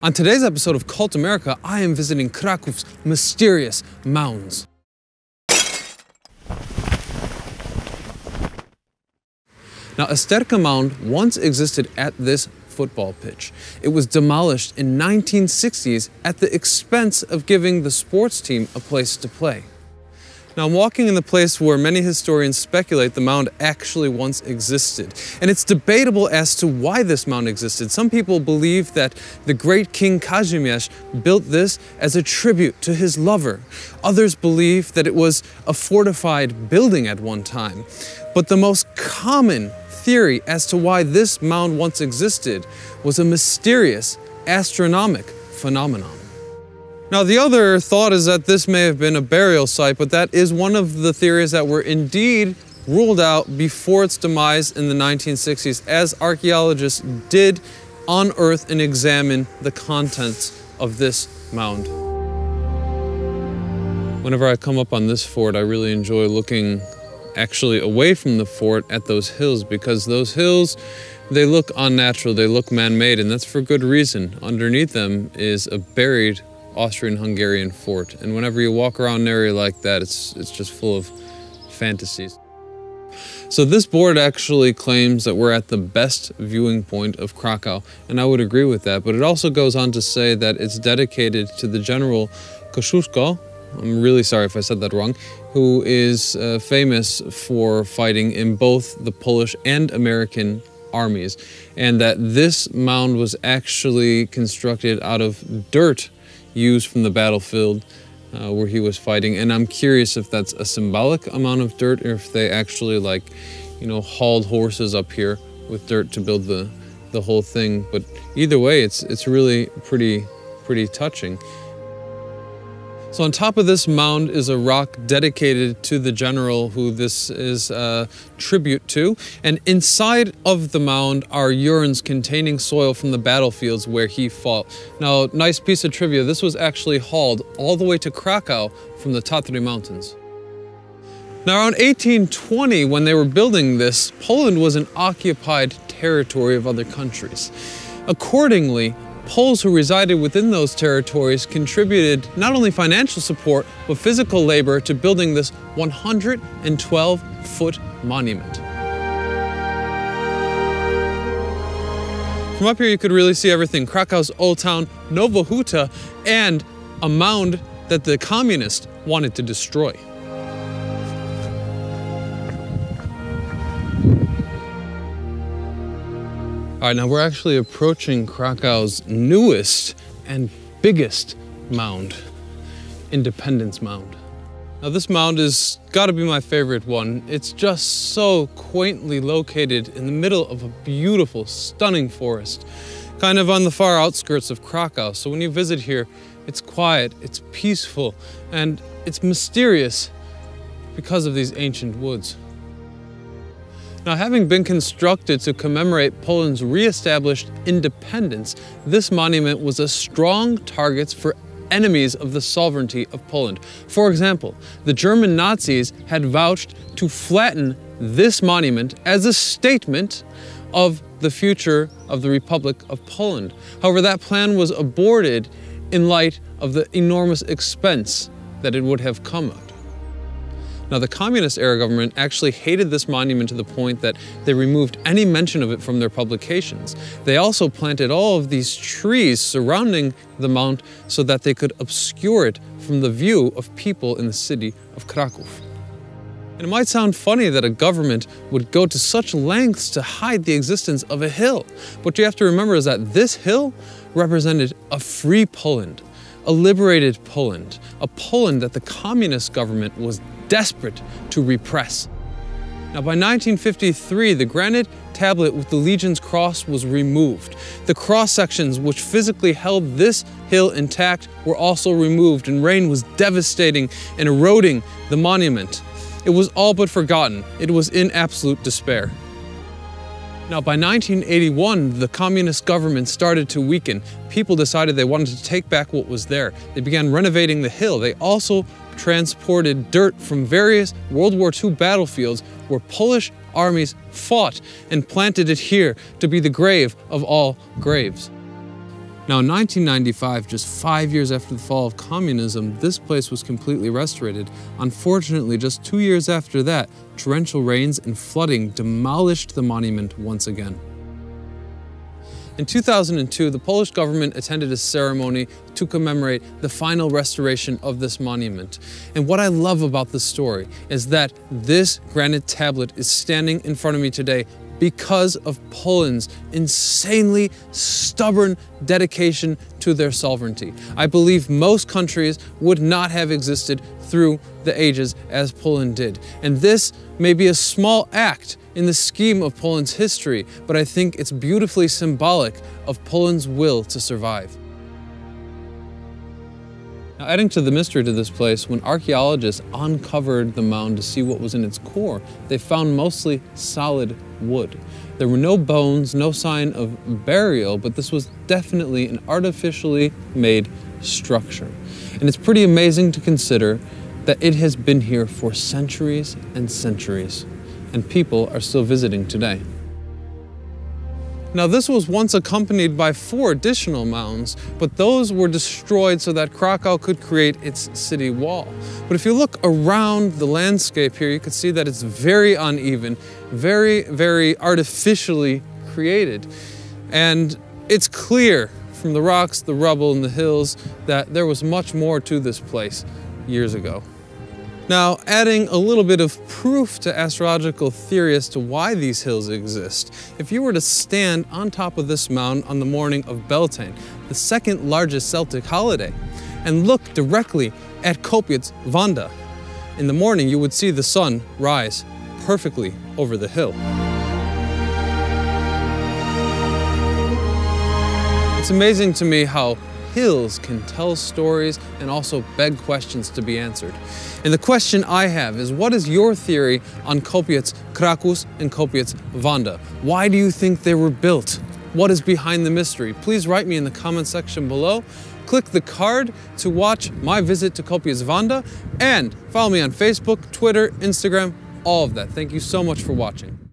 On today's episode of Cult America, I am visiting Krakow's mysterious mounds. Now, a Sterka mound once existed at this football pitch. It was demolished in 1960s at the expense of giving the sports team a place to play. Now, I'm walking in the place where many historians speculate the mound actually once existed. And it's debatable as to why this mound existed. Some people believe that the great King Kazimierz built this as a tribute to his lover. Others believe that it was a fortified building at one time. But the most common theory as to why this mound once existed was a mysterious astronomic phenomenon. Now, the other thought is that this may have been a burial site, but that is one of the theories that were indeed ruled out before its demise in the 1960s, as archaeologists did unearth and examine the contents of this mound. Whenever I come up on this fort, I really enjoy looking actually away from the fort at those hills, because those hills, they look unnatural, they look man-made, and that's for good reason. Underneath them is a buried Austrian-Hungarian fort, and whenever you walk around an area like that, it's just full of fantasies. So this board actually claims that we're at the best viewing point of Krakow, and I would agree with that, but it also goes on to say that it's dedicated to the General Kosciuszko, I'm really sorry if I said that wrong, who is famous for fighting in both the Polish and American armies, and that this mound was actually constructed out of dirt used from the battlefield where he was fighting. And I'm curious if that's a symbolic amount of dirt, or if they actually, like, you know, hauled horses up here with dirt to build the whole thing. But either way, it's really pretty touching. So on top of this mound is a rock dedicated to the general who this is a tribute to. And inside of the mound are urns containing soil from the battlefields where he fought. Now, nice piece of trivia, this was actually hauled all the way to Krakow from the Tatry Mountains. Now, around 1820, when they were building this, Poland was an occupied territory of other countries. Accordingly, Poles who resided within those territories contributed not only financial support, but physical labor to building this 112-foot monument. From up here you could really see everything: Krakow's Old Town, Nowa Huta, and a mound that the communists wanted to destroy. All right, now we're actually approaching Krakow's newest and biggest mound, Independence Mound. Now this mound has got to be my favorite one. It's just so quaintly located in the middle of a beautiful, stunning forest, kind of on the far outskirts of Krakow. So when you visit here, it's quiet, it's peaceful, and it's mysterious because of these ancient woods. Now, having been constructed to commemorate Poland's re-established independence, this monument was a strong target for enemies of the sovereignty of Poland. For example, the German Nazis had vouched to flatten this monument as a statement of the future of the Republic of Poland. However, that plan was aborted in light of the enormous expense that it would have come at. Now, the communist-era government actually hated this monument to the point that they removed any mention of it from their publications. They also planted all of these trees surrounding the mount so that they could obscure it from the view of people in the city of Krakow. And it might sound funny that a government would go to such lengths to hide the existence of a hill. What you have to remember is that this hill represented a free Poland, a liberated Poland, a Poland that the communist government was desperate to repress. Now, by 1953, the granite tablet with the Legion's cross was removed. The cross sections which physically held this hill intact were also removed, and rain was devastating and eroding the monument. It was all but forgotten. It was in absolute despair. Now, by 1981, the communist government started to weaken. People decided they wanted to take back what was there. They began renovating the hill. They also transported dirt from various World War II battlefields where Polish armies fought and planted it here to be the grave of all graves. Now in 1995, just 5 years after the fall of communism, this place was completely restorated. Unfortunately, just 2 years after that, torrential rains and flooding demolished the monument once again. In 2002, the Polish government attended a ceremony to commemorate the final restoration of this monument. And what I love about this story is that this granite tablet is standing in front of me today because of Poland's insanely stubborn dedication to their sovereignty. I believe most countries would not have existed through the ages as Poland did. And this may be a small act in the scheme of Poland's history, but I think it's beautifully symbolic of Poland's will to survive. Now, adding to the mystery to this place, when archaeologists uncovered the mound to see what was in its core, they found mostly solid wood. There were no bones, no sign of burial, but this was definitely an artificially made structure. And it's pretty amazing to consider that it has been here for centuries and centuries, and people are still visiting today. Now, this was once accompanied by 4 additional mounds, but those were destroyed so that Krakow could create its city wall. But if you look around the landscape here, you can see that it's very uneven, very artificially created. And it's clear from the rocks, the rubble, and the hills that there was much more to this place years ago. Now, adding a little bit of proof to astrological theory as to why these hills exist, if you were to stand on top of this mound on the morning of Beltane, the second largest Celtic holiday, and look directly at Kopiec Wanda, in the morning you would see the sun rise perfectly over the hill. It's amazing to me how hills can tell stories and also beg questions to be answered. And the question I have is, what is your theory on Kopiec Krakow and Kopiec Wanda? Why do you think they were built? What is behind the mystery? Please write me in the comment section below. Click the card to watch my visit to Kopiec Wanda, and follow me on Facebook, Twitter, Instagram, all of that. Thank you so much for watching.